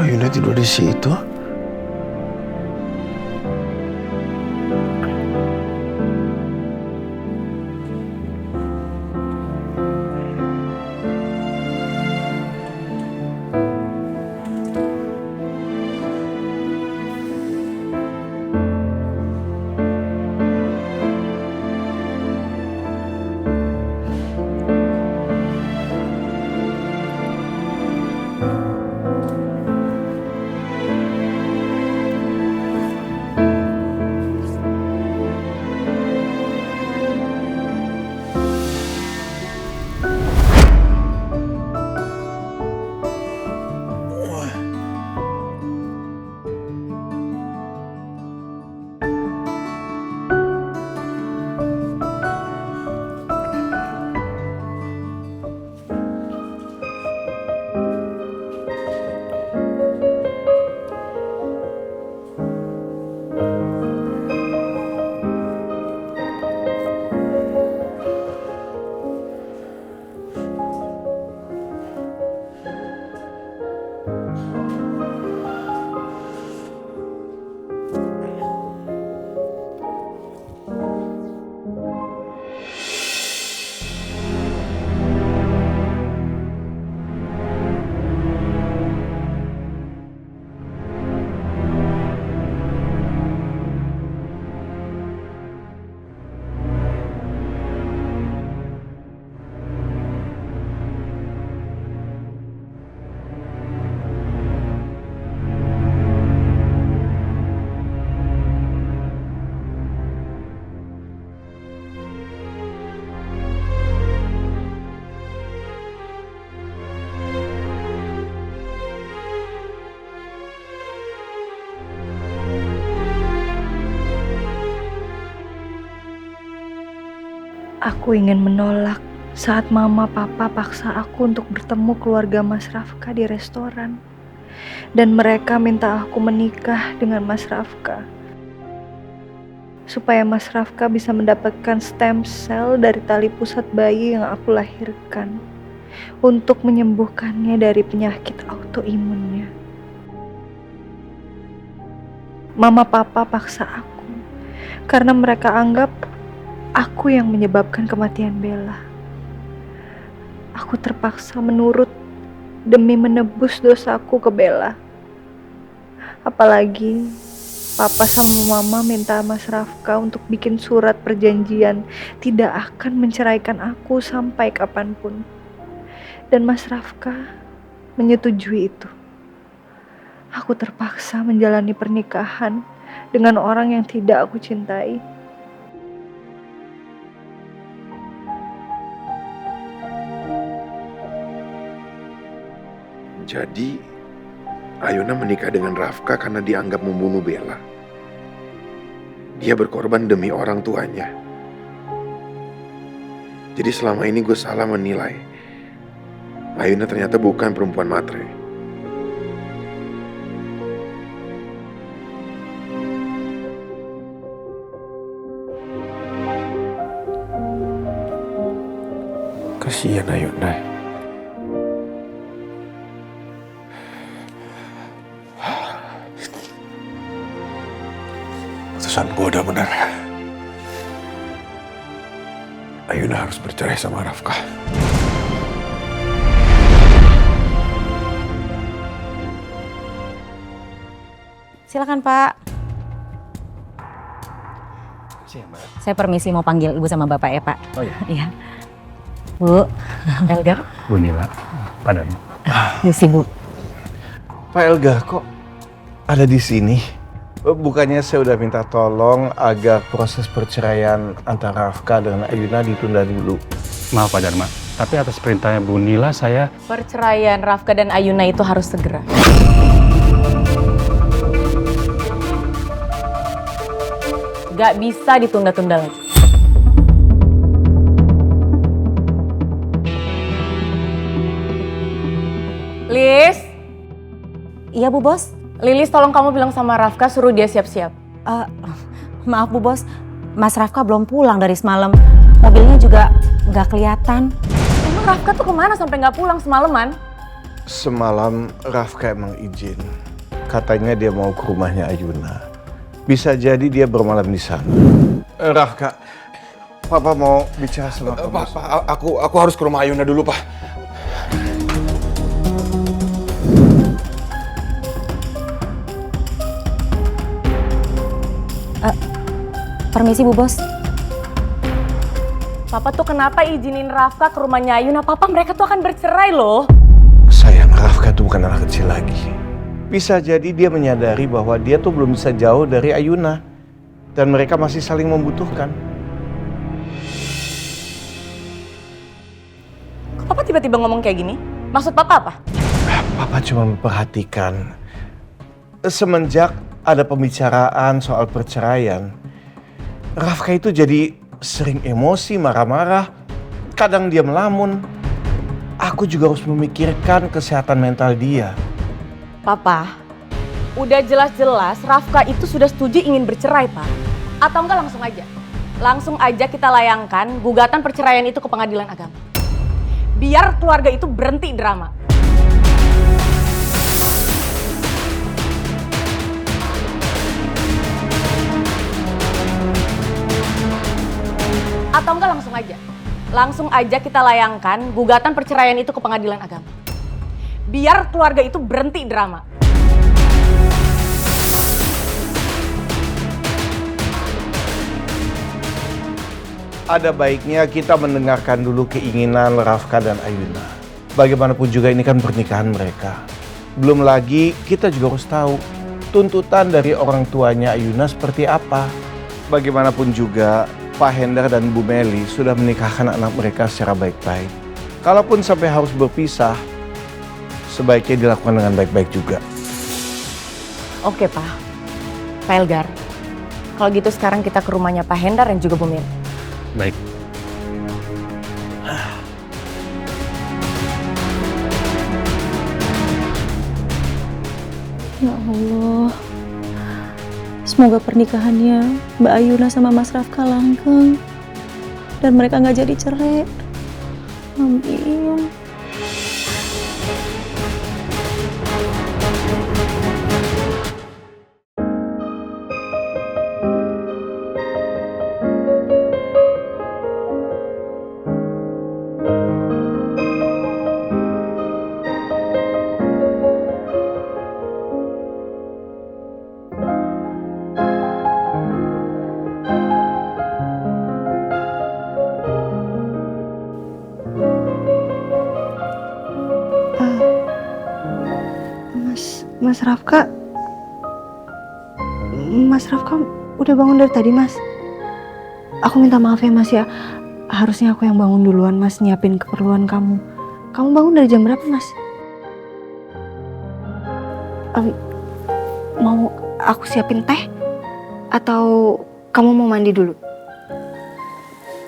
Ayunda tidur di situ? Aku ingin menolak saat mama papa paksa aku untuk bertemu keluarga Mas Rafka di restoran. Dan mereka minta aku menikah dengan Mas Rafka. Supaya Mas Rafka bisa mendapatkan stem cell dari tali pusat bayi yang aku lahirkan. Untuk menyembuhkannya dari penyakit autoimunnya. Mama papa paksa aku. Karena mereka anggap aku yang menyebabkan kematian Bella. Aku terpaksa menurut demi menebus dosaku ke Bella. Apalagi papa sama mama minta Mas Rafka untuk bikin surat perjanjian tidak akan menceraikan aku sampai kapanpun. Dan Mas Rafka menyetujui itu. Aku terpaksa menjalani pernikahan dengan orang yang tidak aku cintai. Jadi, Ayunda menikah dengan Rafka karena dianggap membunuh Bella. Dia berkorban demi orang tuanya. Jadi selama ini gue salah menilai. Ayunda ternyata bukan perempuan matre. Kasihan Ayunda. Keputusan gue udah benar. Ayunda harus bercerai sama Rafka. Silakan Pak. Saya permisi mau panggil Ibu sama Bapak ya Pak. Oh ya. Iya. Bu, Elga. Bu Nila, Pak Dharma. Misi Bu. Pak Elga kok ada di sini? Bukannya saya udah minta tolong agar proses perceraian antara Rafka dengan Ayunda ditunda dulu. Maaf Pak Dharma, tapi atas perintahnya Bu Nila saya... Perceraian Rafka dan Ayuna itu harus segera. Gak bisa ditunda-tunda lagi. Lis, Iya Bu Bos. Lilis tolong kamu bilang sama Rafka suruh dia siap-siap. Maaf Bu Bos, Mas Rafka belum pulang dari semalam. Mobilnya juga nggak kelihatan. Emang Rafka tuh kemana sampai nggak pulang semalaman? Semalam Rafka emang izin. Katanya dia mau ke rumahnya Ayuna. Bisa jadi dia bermalam di sana. Rafka, Papa mau bicara sama kamu. Pak, aku harus ke rumah Ayuna dulu, Pak. Permisi Bu Bos. Papa tuh kenapa izinin Rafka ke rumahnya Ayuna? Papa, mereka tuh akan bercerai loh. Sayang, Rafka tuh bukan anak kecil lagi. Bisa jadi dia menyadari bahwa dia tuh belum bisa jauh dari Ayuna. Dan mereka masih saling membutuhkan. Kok Papa tiba-tiba ngomong kayak gini? Maksud Papa apa? Papa cuma memperhatikan. Semenjak ada pembicaraan soal perceraian, Rafka itu jadi sering emosi, marah-marah. Kadang dia melamun. Aku juga harus memikirkan kesehatan mental dia. Papa, udah jelas-jelas Rafka itu sudah setuju ingin bercerai, Pak. Atau enggak langsung aja? Langsung aja kita layangkan gugatan perceraian itu ke pengadilan agama. Biar keluarga itu berhenti drama. Atau enggak langsung aja? Langsung aja kita layangkan gugatan perceraian itu ke pengadilan agama. Biar keluarga itu berhenti drama. Ada baiknya kita mendengarkan dulu keinginan Rafka dan Ayuna. Bagaimanapun juga ini kan pernikahan mereka. Belum lagi kita juga harus tahu tuntutan dari orang tuanya Ayuna seperti apa. Bagaimanapun juga Pak Hendar dan Bu Meli sudah menikahkan anak mereka secara baik-baik. Kalaupun sampai harus berpisah, sebaiknya dilakukan dengan baik-baik juga. Oke, Pak. Pak Elgar, kalau gitu sekarang kita ke rumahnya Pak Hendar dan juga Bu Meli. Baik. Ya Allah, semoga pernikahannya Mbak Ayuna sama Mas Rafka langgeng dan mereka nggak jadi cerai. Amin. Mas Rafka, Mas Rafka udah bangun dari tadi, Mas. Aku minta maaf ya, Mas ya. Harusnya aku yang bangun duluan, Mas, nyiapin keperluan kamu. Kamu bangun dari jam berapa, Mas? Mau aku siapin teh? Atau kamu mau mandi dulu?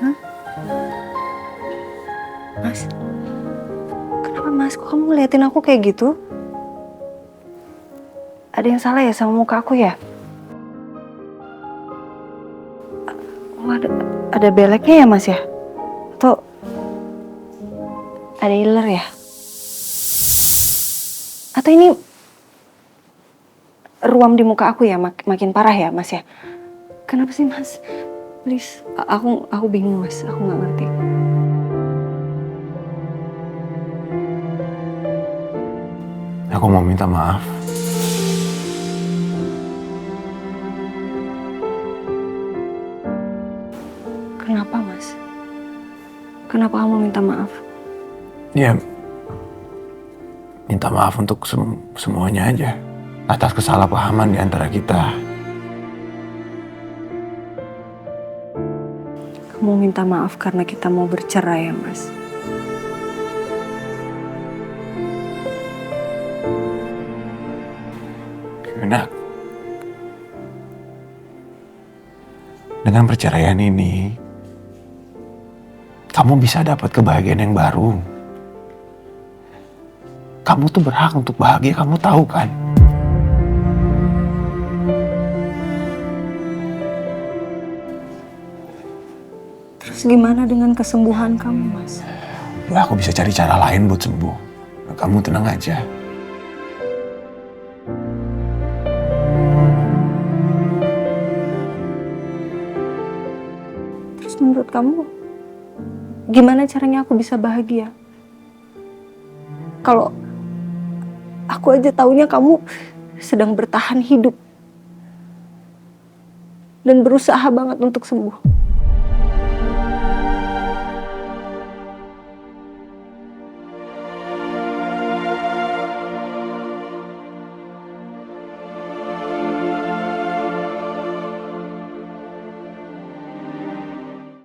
Hah? Mas? Kenapa, Mas? Kok kamu ngeliatin aku kayak gitu? Ada yang salah ya sama muka aku ya? Oh, ada beleknya ya, Mas ya? Atau ada iler ya? Atau ini ruam di muka aku ya makin parah ya, Mas ya? Kenapa sih, Mas? Please, aku bingung, Mas. Aku nggak ngerti. Aku mau minta maaf. Kenapa, Mas? Kenapa kamu minta maaf? Ya, minta maaf untuk semuanya aja. Atas kesalahpahaman di antara kita. Kamu minta maaf karena kita mau bercerai ya, Mas? Yuna, dengan perceraian ini, kamu bisa dapat kebahagiaan yang baru. Kamu tuh berhak untuk bahagia, kamu tahu kan? Terus gimana dengan kesembuhan kamu, Mas? Ya, aku bisa cari cara lain buat sembuh. Kamu tenang aja. Terus menurut kamu, gimana caranya aku bisa bahagia? Kalau aku aja taunya kamu sedang bertahan hidup dan berusaha banget untuk sembuh.